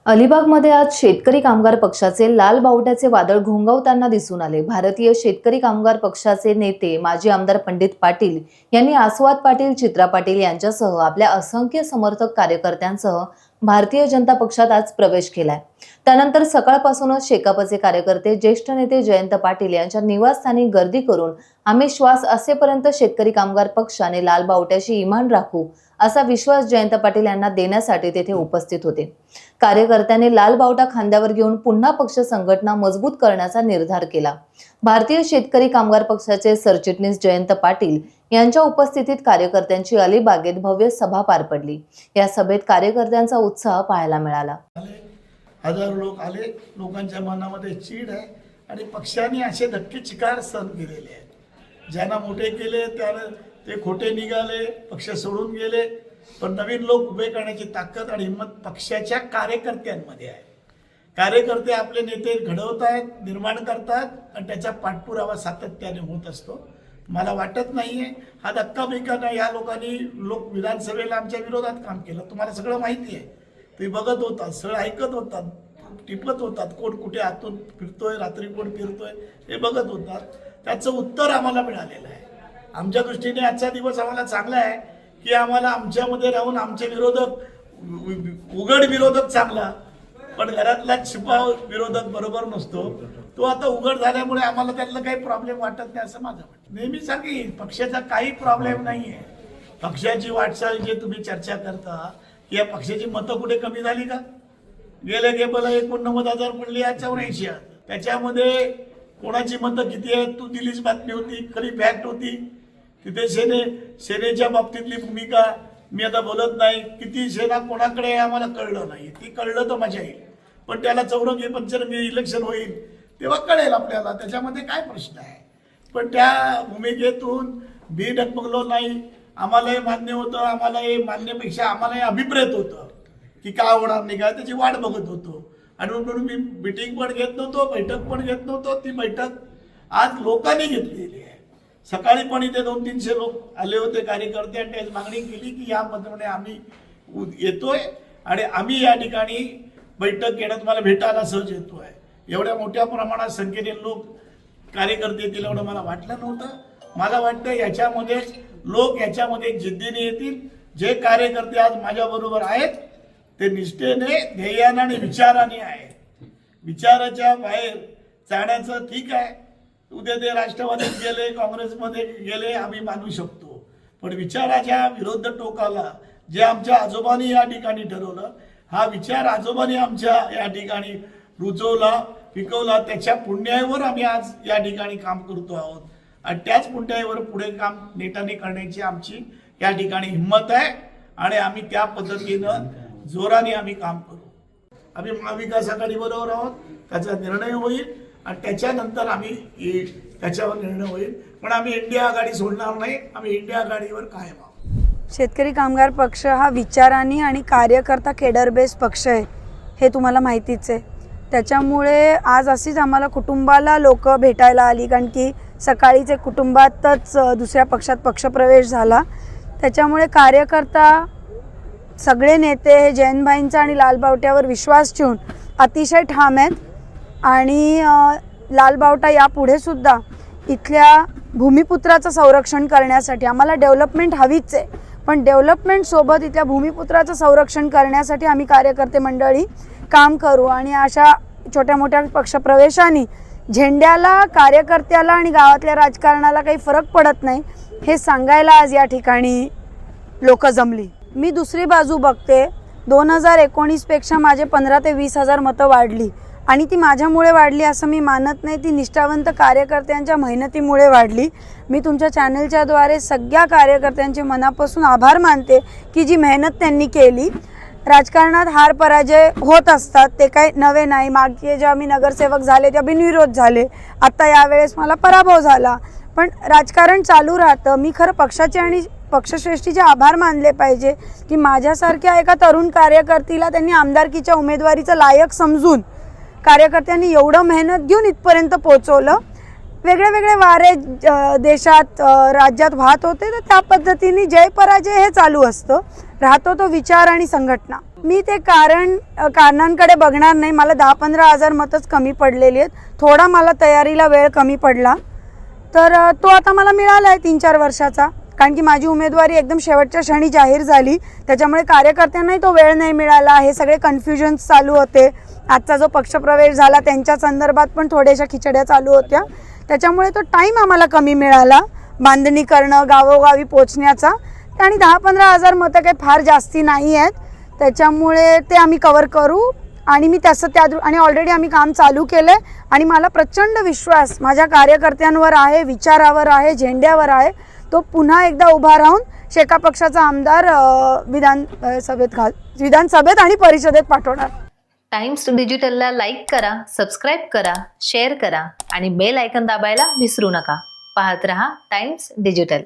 अलिबागमध्ये आज शेतकरी कामगार पक्षाचे लाल बावट्याचे वादळ घोंघावताना दिसून आले। भारतीय शेतकरी कामगार पक्षाचे नेते माजी आमदार पंडित पाटील यांनी आस्वाद पाटील, चित्रा पाटील यांच्यासह आपल्या असंख्य समर्थक कार्यकर्त्यांसह भारतीय जनता पक्षात आज प्रवेश केलाय। त्यानंतर सकाळपासूनच शेकापचे कार्यकर्ते ज्येष्ठ नेते जयंत पाटील यांच्या निवासस्थानी गर्दी करून आम्ही श्वास असेपर्यंत शेतकरी कामगार पक्षाने लाल बावट्याशी इमान राखू असा विश्वास जयंत पाटील यांना देण्यासाठी तेथे उपस्थित होते। कार्यकर्त्यांनी लाल बावटा खांद्यावर घेऊन पुन्हा पक्ष संघटना मजबूत करण्याचा निर्धार केला। भारतीय शेतकरी कामगार पक्षाचे सरचिटणीस जयंत पाटील यांच्या उपस्थितीत कार्यकर्त्यांची अलिबागेत भव्य सभा पार पडली। या सभेत कार्यकर्त्यांचा उत्साह पाहायला मिळाला। हजारो लोक आले, लोकांच्या मनामध्ये चीड आहे आणि पक्षाने असे धक्के चिकार सहन केलेले आहेत। ज्यांना मोठे केले त्याने ते खोटे निघाले, पक्ष सोडून गेले, पण नवीन लोक उभे करण्याची ताकद आणि हिंमत पक्षाच्या कार्यकर्त्यांमध्ये आहे। कार्यकर्ते आपले नेते घडवत आहेत, निर्माण करतात आणि त्याचा पाठपुरावा सातत्याने होत असतो। मला वाटत नाहीये हा धक्काबिक्का या लोकांनी विधानसभेला आमच्या विरोधात काम केलं, तुम्हाला सगळं माहिती आहे। ते बघत होतात, सगळं ऐकत होतात, टिपत होतात, कोण कुठे आतून फिरतोय, रात्री कोण फिरतोय हे बघत होतात। त्याचं उत्तर आम्हाला मिळालेलं आहे। आमच्या दृष्टीने आजचा दिवस आम्हाला चांगला आहे की आम्हाला आमच्यामध्ये राहून आमचे विरोधक, उघड विरोधक चांगला पण घरातला छिपा विरोधक बरोबर नसतो, तो आता उघड झाल्यामुळे आम्हाला त्यातलं काही प्रॉब्लेम वाटत नाही असं माझं म्हणणं। नेहमी सांगेन पक्षाचा काही प्रॉब्लेम नाही आहे। पक्षाची वाटचाल जे तुम्ही चर्चा करता की या पक्षाची मतं कुठे कमी झाली का? गेले गेबला 89,000 पडली, आज 84,000। त्याच्यामध्ये कोणाची मतं किती आहेत तू दिलीच बातमी होती, खरी फॅक्ट होती। तिथे सेनेच्या बाबतीतली भूमिका मी आता बोलत नाही, किती सेना कोणाकडे आहे आम्हाला कळलं नाही, ती कळलं तर मजा येईल, पण त्याला चौरंगी पंचरंगी इलेक्शन होईल तेव्हा कळेल आपल्याला त्याच्यामध्ये काय प्रश्न आहे। पण त्या भूमिकेतून मी डगमगलो नाही, आम्हाला हे मान्य होतं, आम्हाला हे मान्यपेक्षा आम्हाला हे अभिप्रेत होतं की काय होणार नाही काय, त्याची वाट बघत होतो आणि म्हणून मी मीटिंग पण घेत नव्हतो, बैठक पण घेत नव्हतो। ती बैठक आज लोकांनी घेतलेली आहे। सकाळी पण इथे 200-300 लोक आले होते कार्यकर्ते आणि त्याची मागणी केली की या मध्ये आम्ही येतोय आणि आम्ही या ठिकाणी बैठक घेणं तुम्हाला भेटायला सहज येतोय। एवढ्या मोठ्या प्रमाणात संख्येने लोक कार्यकर्ते येतील एवढं मला वाटलं नव्हतं। मला वाटतं याच्यामध्ये लोक याच्यामध्ये जिद्दीने येतील। जे कार्यकर्ते आज माझ्याबरोबर आहेत ते निष्ठेने, ध्येयाने आणि विचाराने आहेत। विचाराच्या बाहेर जाण्याचं ठीक आहे, उद्या ते राष्ट्रवादीत गेले, काँग्रेसमध्ये गेले, आम्ही मानू शकतो, पण विचाराच्या विरुद्ध टोकाला जे आमच्या आजोबांनी या ठिकाणी ठरवलं, हा विचार आजोबांनी आमच्या या ठिकाणी रुजवला, पिकवला, त्याच्या पुण्यावर आम्ही आज या ठिकाणी काम करतो आहोत आणि त्याच पुण्यावर पुढे काम नेटाने करण्याची आमची या ठिकाणी हिंमत आहे आणि आम्ही त्या पद्धतीनं जोराने आम्ही काम करू। आम्ही महाविकास आघाडी बरोबर आहोत, त्याचा निर्णय होईल आणि त्याच्यानंतर आम्ही त्याच्यावर निर्णय होईल, पण आम्ही इंडिया आघाडी सोडणार नाही, आम्ही इंडिया आघाडीवर कायम आहोत। शेतकरी कामगार पक्ष हा विचारांनी आणि कार्यकर्ता केडर बेस पक्ष आहे, हे तुम्हाला माहितीच आहे। त्याच्यामुळे आज अशीच आम्हाला कुटुंबाला लोक भेटायला आली, कारण की सकाळीच कुटुंबातच दुसऱ्या पक्षात पक्षप्रवेश झाला। त्याच्यामुळे कार्यकर्ता सगळे नेते हे जयंतभाईंचा आणि लाल बावट्यावर विश्वास ठेवून अतिशय ठाम आहेत आणि लाल बावटा यापुढे सुद्धा इथल्या भूमिपुत्राचं संरक्षण करण्यासाठी आम्हाला डेव्हलपमेंट हवीच आहे, पण डेव्हलपमेंटसोबत इथल्या भूमिपुत्राचं संरक्षण करण्यासाठी आम्ही कार्यकर्ते मंडळी काम करू आणि अशा छोट्या मोठ्या पक्षप्रवेशांनी झेंड्याला, कार्यकर्त्याला आणि गावातल्या राजकारणाला काही फरक पडत नाही हे सांगायला आज या ठिकाणी लोक जमली। मी दुसरी बाजू बघते, 2019 पेक्षा माझे 15 ते 20,000 मतं वाढली आणि ती माझ्यामुळे वाढली असं मी मानत नाही, ती निष्ठावंत कार्यकर्त्यांच्या मेहनतीमुळे वाढली। मी तुमच्या चॅनलच्या द्वारे सगळ्या कार्यकर्त्यांचे मनापासून आभार मानते की जी मेहनत त्यांनी केली। राजकारणात हार पराजय होत असतात, ते काही नवे नाही। मागे जेव्हा मी नगरसेवक झाले तेव्हा बिनविरोध झाले, आता यावेळेस मला पराभव झाला, पण राजकारण चालू राहतं। मी खरं पक्षाचे आणि पक्षश्रेष्ठीचे आभार मानले पाहिजे की माझ्यासारख्या एका तरुण कार्यकर्तीला त्यांनी आमदारकीच्या उमेदवारीचं लायक समजून कार्यकर्त्यांनी एवढं मेहनत घेऊन इथपर्यंत पोहोचवलं। वेगळे वेगळे वारे देशात राज्यात वाहत होते, तर त्या पद्धतीने जय पराजय हे चालू असतं. राहतो तो विचार आणि संघटना. मी ते कारणांकडे बघणार नाही. मला 10-15 हजार मतच कमी पडलेली आहेत. थोडा मला तयारीला वेळ कमी पडला, तर तो आता मला मिळाला आहे 3-4 वर्षाचा. कारण की माझी उमेदवारी एकदम शेवटच्या क्षणी जाहीर झाली, त्याच्यामुळे कार्यकर्त्यांनाही तो वेळ नाही मिळाला. हे सगळे कन्फ्युजन्स चालू होते. आजचा जो पक्षप्रवेश झाला त्यांच्या संदर्भात पण थोड्याशा खिचड्या चालू होत्या, त्याच्यामुळे तो टाईम आम्हाला कमी मिळाला बांधणी करणं, गावोगावी पोचण्याचा. आणि 10-15 हजार मतं काही फार जास्ती नाही आहेत, त्याच्यामुळे ते आम्ही कव्हर करू. आणि मी आणि ऑलरेडी आम्ही काम चालू केलं आहे. आणि मला प्रचंड विश्वास माझ्या कार्यकर्त्यांवर आहे, विचारावर आहे, झेंड्यावर आहे. तो पुन्हा एकदा उभा राहून शेका पक्षाचा आमदार विधानसभेत आणि परिषदेत पाठवणार. टाइम्स डिजिटलला लाईक करा, सबस्क्राईब करा, शेअर करा आणि बेल आयकॉन दाबायला विसरू नका. पाहत रहा टाइम्स डिजिटल.